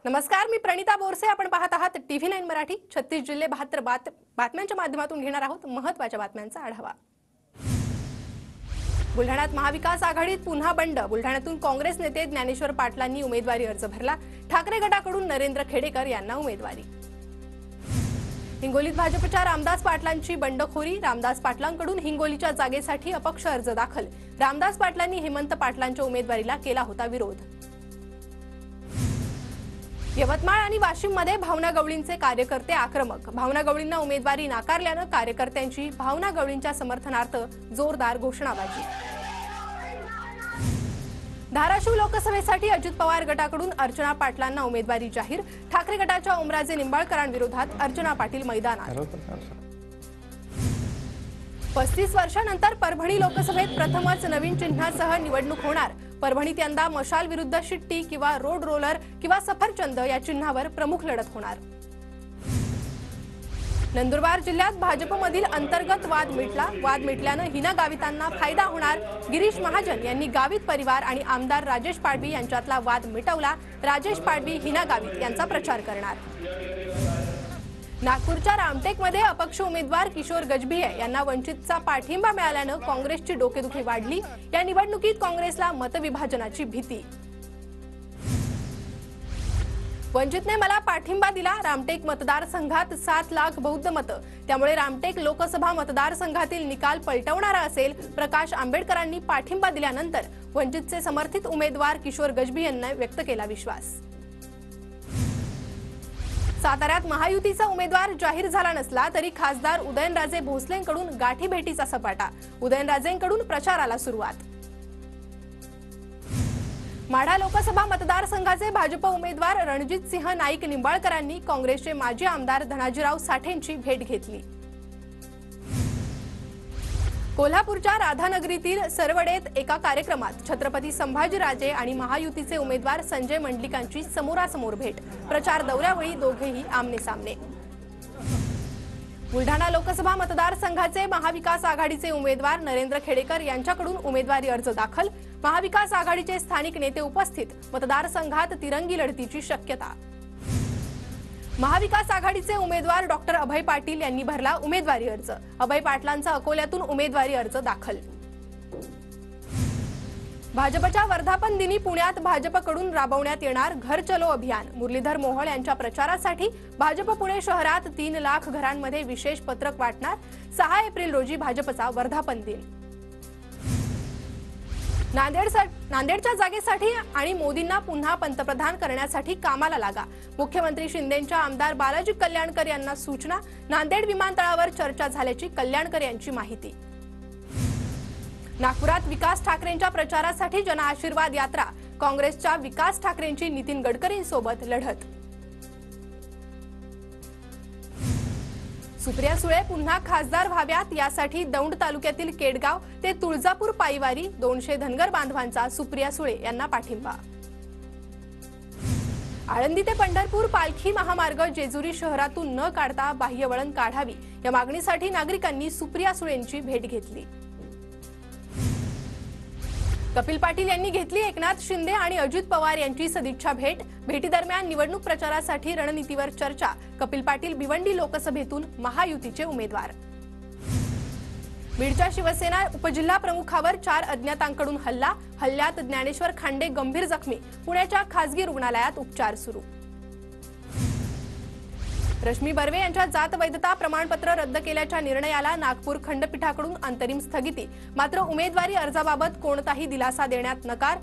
नमस्कार, मी प्रणिता बोरसे. आपण पाहत आहात TV9 मराठी. 36 जिल्हे 72 बातम्यांच्या माध्यमातून घेणार आहोत महत्त्वाच्या बातम्यांचा आढावा. बुलढाण्यात महाविकास आघाडीत पुन्हा बंड. बुलढाण्यातून काँग्रेस नेते ज्ञानेश्वर पाटलांनी उमेदवारी अर्ज भरला. ठाकरे गटाकडून नरेंद्र खेडेकर यांना उमेदवारी. हिंगोलीत भाजपच्या रामदास पाटलांची बंडखोरी. रामदास पाटलांकडून हिंगोलीच्या जागेसाठी अपक्ष अर्ज दाखल. रामदास पाटलांनी हेमंत पाटलांच्या उमेदवारीला केला होता विरोध. यवतमाळ आणि वाशिममध्ये भावना गवळींचे कार्यकर्ते आक्रमक. भावना गवळींना उमेदवारी नाकारल्यानं कार्यकर्त्यांची भावना गवळींच्या समर्थनार्थ जोरदार घोषणाबाजी. धाराशिव लोकसभेसाठी अजित पवार गटाकडून अर्चना पाटलांना उमेदवारी जाहीर. ठाकरे गटाच्या ओमराजे निंबाळकरांविरोधात अर्चना पाटील मैदानात. 35 वर्षांनंतर परभणी लोकसभेत प्रथमच नवीन चिन्हासह निवडणूक होणार. परभणीत यंदा मशाल विरुद्ध शिट्टी किंवा रोड रोलर किंवा सफरचंद या चिन्हावर प्रमुख लढत होणार. नंदुरबार जिल्ह्यात भाजपमधील अंतर्गत वाद मिटल्यानं हिना गावितांना फायदा होणार. गिरीश महाजन यांनी गावित परिवार आणि आमदार राजेश पाडवी यांच्यातला वाद मिटवला. राजेश पाडवी हिना गावित यांचा प्रचार करणार. नागपूरच्या रामटेकमध्ये अपक्ष उमेदवार किशोर गजभिये यांना वंचितचा पाठिंबा मिळाल्यानं काँग्रेसची डोकेदुखी वाढली. या निवडणुकीत काँग्रेसला मतविभाजनाची भीती. वंचितने मला पाठिंबा दिला. रामटेक मतदारसंघात 7 लाख बौद्ध मतं. त्यामुळे रामटेक लोकसभा मतदारसंघातील निकाल पलटवणारा असेल. प्रकाश आंबेडकरांनी पाठिंबा दिल्यानंतर वंचितचे समर्थित उमेदवार किशोर गजभिये यांनी व्यक्त केला विश्वास. साताऱ्यात महायुतीचा उमेदवार जाहीर झाला नसला तरी खासदार उदयनराजे भोसलेंकडून गाठीभेटीचा सपाटा. उदयनराजेंकडून प्रचाराला सुरुवात. माढा लोकसभा मतदारसंघाचे भाजप उमेदवार रणजितसिंह नाईक निंबाळकरांनी काँग्रेसचे माजी आमदार धनाजीराव साठेंची भेट घेतली. कोल्हापूरच्या राधानगरीतील सरवडेत एका कार्यक्रमात छत्रपती संभाजीराजे आणि महायुतीचे उमेदवार संजय मंडलिकांची समोरासमोर भेट. प्रचार दौऱ्यावेळी दोघेही आमनेसामने. बुलढाणा लोकसभा मतदारसंघाचे महाविकास आघाडीचे उमेदवार नरेंद्र खेडेकर यांच्याकडून उमेदवारी अर्ज दाखल. महाविकास आघाडीचे स्थानिक नेते उपस्थित. मतदारसंघात तिरंगी लढतीची शक्यता. महाविकास आघाडीचे उमेदवार डॉक्टर अभय पाटील यांनी भरला उमेदवारी अर्ज. अभय पाटलांचा अकोल्यातून उमेदवारी अर्ज दाखल. भाजपच्या वर्धापन दिनी पुण्यात भाजपकडून राबवण्यात येणार घर चलो अभियान. मुरलीधर मोहोळ यांच्या प्रचारासाठी भाजप पुणे शहरात 3 लाख घरांमध्ये विशेष पत्रक वाटणार. 6 एप्रिल रोजी भाजपचा वर्धापन दिन. नांदेडच्या जागेसाठी आणि मोदींना पुन्हा पंतप्रधान करण्यासाठी कामाला लागा. मुख्यमंत्री शिंदेंच्या आमदार बालाजी कल्याणकर यांना सूचना. नांदेड विमानतळावर चर्चा झाल्याची कल्याणकर यांची माहिती. नागपुरात विकास ठाकरेंच्या प्रचारासाठी जनआशीर्वाद यात्रा. काँग्रेसच्या विकास ठाकरेंची नितीन गडकरींसोबत लढत. सुप्रिया सुळे पुन्हा खासदार व्हाव्यात यासाठी दौंड तालुक्यातील केडगाव ते तुळजापूर पायवारी 200 धनगर बांधवांचा सुप्रिया सुळे यांना पाठिंबा. आळंदी ते पंढरपूर पालखी महामार्ग जेजुरी शहरातून न काढता बाह्यवळण काढावी या मागणीसाठी नागरिकांनी सुप्रिया सुळेंची भेट घेतली. कपिल पाटील यांनी घेतली एकनाथ शिंदे आणि अजित पवार यांची सदिच्छा भेट. भेटीदरम्यान निवडणूक प्रचारासाठी रणनीतीवर चर्चा. कपिल पाटील भिवंडी लोकसभेतून महायुतीचे उमेदवार. बीडच्या शिवसेना उपजिल्हा प्रमुखावर 4 अज्ञातांकडून हल्ला. हल्ल्यात ज्ञानेश्वर खांडे गंभीर जखमी. पुण्याच्या खासगी रुग्णालयात उपचार सुरू. रश्मी बर्वे यांच्या जात वैधता प्रमाणपत्र रद्द केल्याच्या निर्णयाला नागपूर खंडपीठाकडून अंतरिम स्थगिती. मात्र उमेदवारी अर्जाबाबत कोणताही दिलासा देण्यात नकार.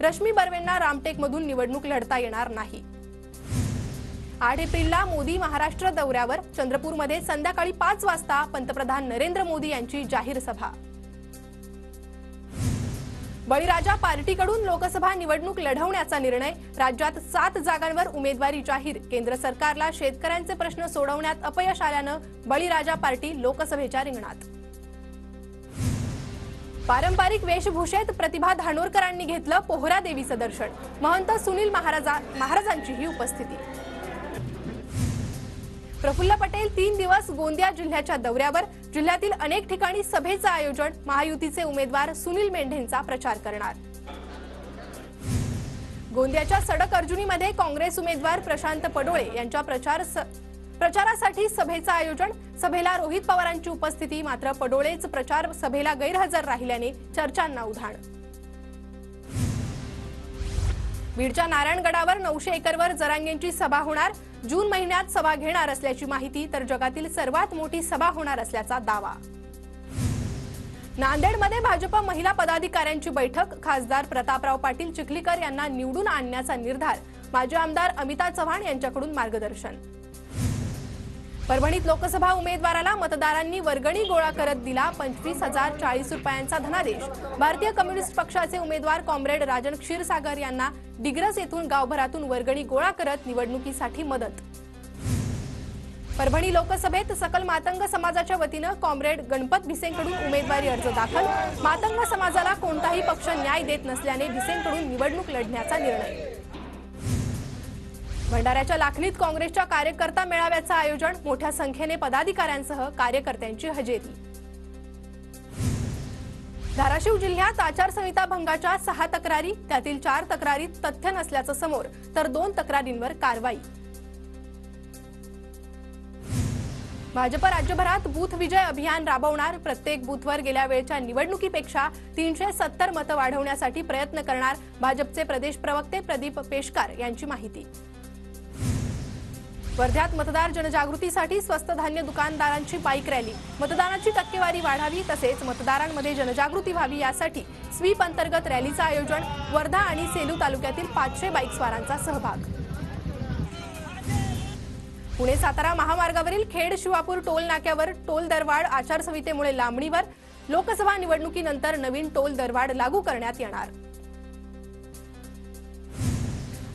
रश्मी बर्वेंना रामटेकमधून निवडणूक लढता येणार नाही. 8 एप्रिलला मोदी महाराष्ट्र दौऱ्यावर. चंद्रपूरमध्ये संध्याकाळी 5 वाजता पंतप्रधान नरेंद्र मोदी यांची जाहीर सभा. बळीराजा पार्टीकडून लोकसभा निवडणूक लढवण्याचा निर्णय. राज्यात 7 जागांवर उमेदवारी जाहीर. केंद्र सरकारला शेतकऱ्यांचे प्रश्न सोडवण्यात अपयश आल्यानं बळीराजा पार्टी लोकसभेच्या रिंगणात. पारंपरिक वेशभूषेत प्रतिभा धानोरकरांनी घेतलं पोहरा देवीचं दर्शन. महंत सुनील महाराजांचीही उपस्थिती. प्रफुल्ल पटेल 3 दिवस गोंदिया जिल्ह्याच्या दौऱ्यावर. जिल्ह्यातील अनेक ठिकाणी सभेचं आयोजन. महायुतीचे उमेदवार सुनील मेंढेंचा प्रचार करणार. गोंदियाच्या सडक अर्जुनीमध्ये काँग्रेस उमेदवार प्रशांत पडोळे यांच्या प्रचारासाठी सभेचं आयोजन। सभेला रोहित पवारांची उपस्थिती, मात्र पडोळेच प्रचार सभेला गैरहजर राहिल्याने चर्चांना उधाण। बीडच्या नारायणगडावर 900 एकरवर जरांगेंची सभा होणार। जून महिन्यात सभा घेणार असल्याची माहिती, तर जगातील सर्वात मोठी सभा होणार असल्याचा दावा। नांदेडमध्ये भाजप महिला पदाधिकाऱ्यांची बैठक। खासदार प्रतापराव पाटील चिखलीकर यांना निवडून आणण्याचा निर्धार। माजी आमदार अमिता चव्हाण यांच्याकडून मार्गदर्शन। परभणीत लोकसभा उमेदवाराला मतदारांनी वर्गणी गोळा करत दिला 25,040 रुपयांचा धनादेश। भारतीय कम्युनिस्ट पक्षाचे उमेदवार कॉम्रेड राजन क्षीरसागर यांना डिग्रस येथून गावभरातून वर्गणी गोळा करत निवडणुकीसाठी मदत। परभणी लोकसभेत सकल मातंग समाजाच्या वतीनं कॉम्रेड गणपत भिसेंकडून उमेदवारी अर्ज दाखल। मातंग समाजाला कोणताही पक्ष न्याय देत नसल्याने भिसेंकडून निवडणूक लढण्याचा निर्णय। भंडाऱ्याच्या लाखनीत काँग्रेसच्या कार्यकर्ता मेळाव्याचं आयोजन। मोठ्या संख्येने पदाधिकाऱ्यांसह कार्यकर्त्यांची हजेरी। धाराशिव जिल्ह्यात आचारसंहिता भंगाच्या 6 तक्रारी, त्यातील 4 तक्रारीत तथ्य नसल्याचं समोर, तर 2 तक्रारींवर कारवाई। भाजप राज्यभरात बूथ विजय अभियान राबवणार। प्रत्येक बूथवर गेल्या वेळच्या निवडणुकीपेक्षा 370 मतं वाढवण्यासाठी प्रयत्न करणार। भाजपचे प्रदेश प्रवक्ते प्रदीप पेशकार यांची माहिती। वर्ध्यात मतदार जनजागृतीसाठी स्वस्त धान्य दुकानदारांची बाईक रॅली। मतदानाची टक्केवारी वाढावी तसेच मतदारांमध्ये जनजागृती व्हावी यासाठी स्वीप अंतर्गत रॅलीचं आयोजन। वर्धा आणि सेलू तालुक्यातील 500 बाईक स्वारांचा सहभाग। पुणे सातारा महामार्गावरील खेड शिवापूर टोल नाक्यावर टोल दरवाढ आचारसंहितेमुळे लांबणीवर। लोकसभा निवडणुकीनंतर नवीन टोल दरवाढ लागू करण्यात येणार।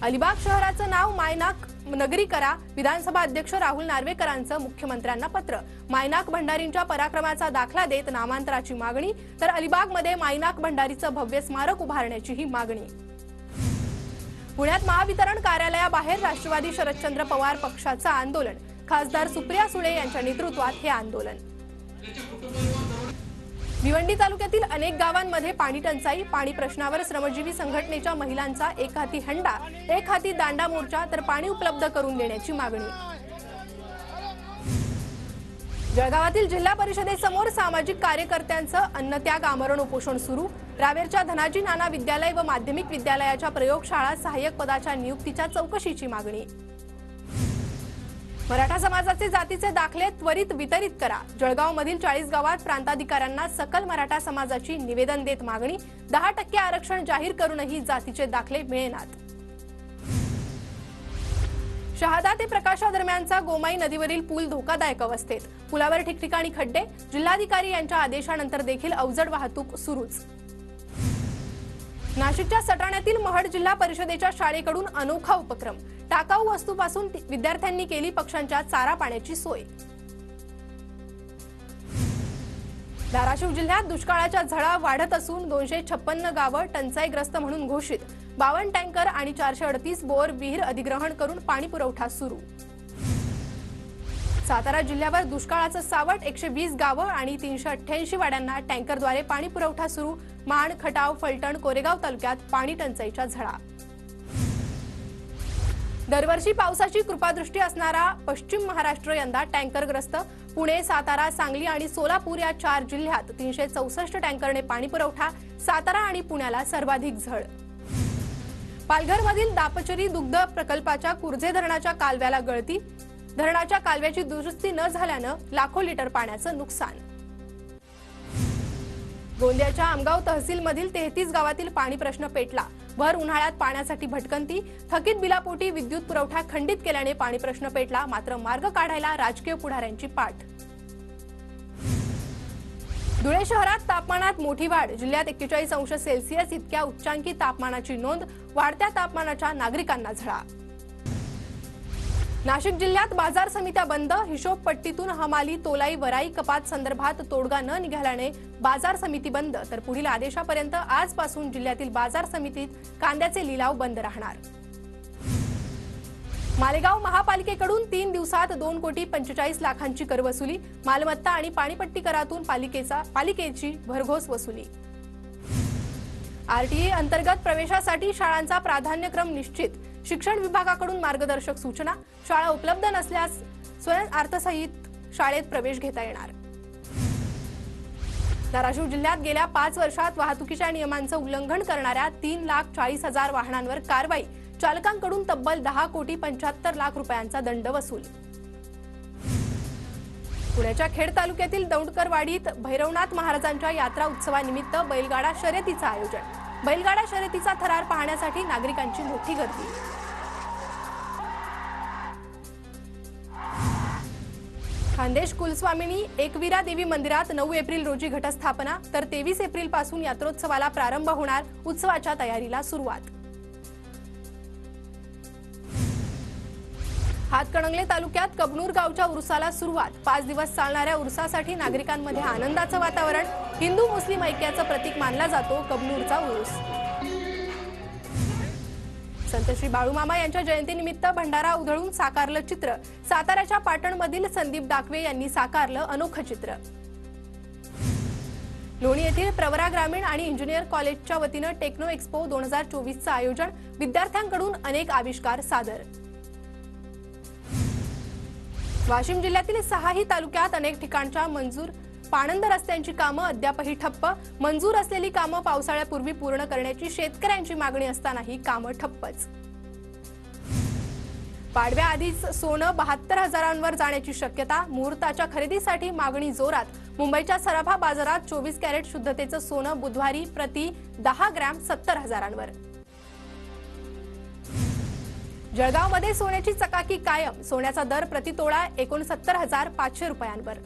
अलिबाग शहराचं नाव मायनाक नगरी करा। विधानसभा अध्यक्ष राहुल नार्वेकरांचं मुख्यमंत्र्यांना पत्र। मायनाक भंडारींच्या पराक्रमाचा दाखला देत नामांतराची मागणी, तर अलिबागमध्ये मायनाक भंडारीचं भव्य स्मारक उभारण्याचीही मागणी। पुण्यात महावितरण कार्यालयाबाहेर राष्ट्रवादी शरदचंद्र पवार पक्षाचं आंदोलन। खासदार सुप्रिया सुळे यांच्या नेतृत्वात हे आंदोलन। भिवंडी तालुक्यातील अनेक गावांमध्ये पाणी टंचाई। पाणी प्रश्नावर श्रमजीवी संघटनेच्या महिलांचा एक हाती हंडा, एक हाती दांडा मोर्चा, तर पाणी उपलब्ध करून देण्याची मागणी। जळगावातील जिल्हा परिषदेसमोर सामाजिक कार्यकर्त्यांचं अन्नत्याग आमरण उपोषण सुरू। रावेरच्या धनाजी नाना विद्यालय व माध्यमिक विद्यालयाच्या प्रयोगशाळा सहाय्यक पदाच्या नियुक्तीच्या चौकशीची मागणी। मराठा समाजाचे जातीचे दाखले त्वरित वितरित करा। जळगावमधील 40 गावात प्रांताधिकाऱ्यांना सकल मराठा समाजाची निवेदन देत मागणी। 10% आरक्षण जाहीर करूनही जातीचे दाखले मिळेनात। शहादा ते प्रकाशा दरम्यानचा गोमाई नदीवरील पूल धोकादायक अवस्थेत। पुलावर ठिकठिकाणी खड्डे। जिल्हाधिकारी यांच्या आदेशानंतर देखील अवजड वाहतूक सुरूच। नाशिकच्या सटाण्यातील महड जिल्हा परिषदेच्या शाळेकडून अनोखा उपक्रम। टाकाऊ वस्तूपासून विद्यार्थ्यांनी केली पक्ष्यांच्या चारा पाण्याची सोय। धाराशिव जिल्ह्यात दुष्काळाच्या झळा वाढत असून 256 गावं टंचाईग्रस्त म्हणून घोषित। 52 टँकर आणि 438 बोर विहीर अधिग्रहण करून पाणी पुरवठा सुरू। सातारा जिल्ह्यावर दुष्काळाचं सावट। 120 गावं आणि 388 वाड्यांना टँकरद्वारे पाणी पुरवठा सुरू। माण, खटाव, फलटण, कोरेगाव तालुक्यात पाणी टंचाईच्या झळा। दरवर्षी पावसाची कृपादृष्टी असणारा पश्चिम महाराष्ट्र यंदा टँकरग्रस्त। पुणे, सातारा, सांगली आणि सोलापूर या 4 जिल्ह्यात 364 टँकरने पाणी पुरवठा। सातारा आणि पुण्याला सर्वाधिक झळ। पालघरमधील दापचरी दुग्ध प्रकल्पाच्या कुर्जे धरणाच्या कालव्याला गळती। धरणाच्या कालव्याची दुरुस्ती न झाल्यानं लाखो लिटर पाण्याचं नुकसान। गोंदियाच्या आमगाव तहसीलमधील 33 गावातील पाणी प्रश्न पेटला। भर उन्हाळ्यात पाण्यासाठी भटकंती। थकीत बिलापोटी विद्युत पुरवठा खंडित केल्याने पाणी प्रश्न पेटला, मात्र मार्ग काढायला राजकीय पुढाऱ्यांची पाठ। धुळे शहरात तापमानात मोठी वाढ। जिल्ह्यात 41 अंश सेल्सिअस इतक्या उच्चांकी तापमानाची नोंद। वाढत्या तापमानाच्या नागरिकांना झळा। नाशिक जिल्ह्यात बाजार समित्या बंद। हिशोबपट्टीतून हमाली, तोलाई, वराई कपात संदर्भात तोडगा न निघाल्याने बाजार समिती बंद, तर पुढील आदेशापर्यंत आजपासून जिल्ह्यातील बाजार समितीत कांद्याचे लिलाव बंद राहणार। मालेगाव महापालिकेकडून 3 दिवसात 2,45,00,000ची कर वसुली। मालमत्ता आणि पाणीपट्टी करातून पालिकेची भरघोस वसुली। आरटीई अंतर्गत प्रवेशासाठी शाळांचा प्राधान्यक्रम निश्चित, शिक्षण विभागाकडून मार्गदर्शक सूचना। शाळा उपलब्ध नसल्यास स्वयं अर्थसहित शाळेत प्रवेश घेता येणार। धाराशिव जिल्ह्यात गेल्या 5 वर्षात वाहतुकीच्या नियमांचं उल्लंघन करणाऱ्या 3,40,000 वाहनांवर कारवाई, चालकांकडून तब्बल 10,75,00,000 रुपयांचा दंड वसूल। पुण्याच्या खेड तालुक्यातील दौंडकरवाडीत भैरवनाथ महाराजांच्या यात्रा उत्सवानिमित्त बैलगाडा शर्यतीचं आयोजन। बैलगाडा शर्यतीचा थरार पाहण्यासाठी नागरिकांची मोठी गर्दी। खानदेश कुलस्वामिनी एकवीरा देवी मंदिरात 9 एप्रिल रोजी घटस्थापना, तर 23 एप्रिल पासून यात्रोत्सवाला प्रारंभ होणार। उत्सवाच्या तयारीला सुरुवात। हातकणंगले तालुक्यात कबनूर गावच्या उरुसाला सुरुवात। 5 दिवस चालणाऱ्या उरुसासाठी नागरिकांमध्ये आनंदाचं वातावरण। हिंदू मुस्लिम ऐक्याचं प्रतीक मानला जातो कबनूरचा उरुस। संत श्री बाळूमामा यांच्या जयंतीनिमित्त भंडारा उधळून साकारलं चित्र। साताऱ्याच्या पाटणमधील संदीप दाखवे यांनी साकारलं अनोखं चित्र। लोणी येथील प्रवरा ग्रामीण आणि इंजिनियर कॉलेजच्या वतीनं टेक्नो एक्स्पो 2024चं आयोजन। विद्यार्थ्यांकडून अनेक आविष्कार सादर। वाशिम जिल्ह्यातील 6ही तालुक्यात अनेक ठिकाणच्या मंजूर पाणंद रस्त्यांची कामं अद्यापही ठप्प। मंजूर असलेली कामं पावसाळ्यापूर्वी पूर्ण करण्याची शेतकऱ्यांची मागणी असतानाही कामं ठप्पच। पाडव्याआधीच सोनं 72,000 जाण्याची शक्यता। मुहूर्ताच्या खरेदीसाठी मागणी जोरात। मुंबईच्या सराफा बाजारात 24 कॅरेट शुद्धतेचं सोनं बुधवारी प्रति 10 ग्रॅम 70,000 जळगावमध्ये सोन्याची चकाकी कायम। सोन्याचा दर प्रति तोळा 69,500 रुपयांवर।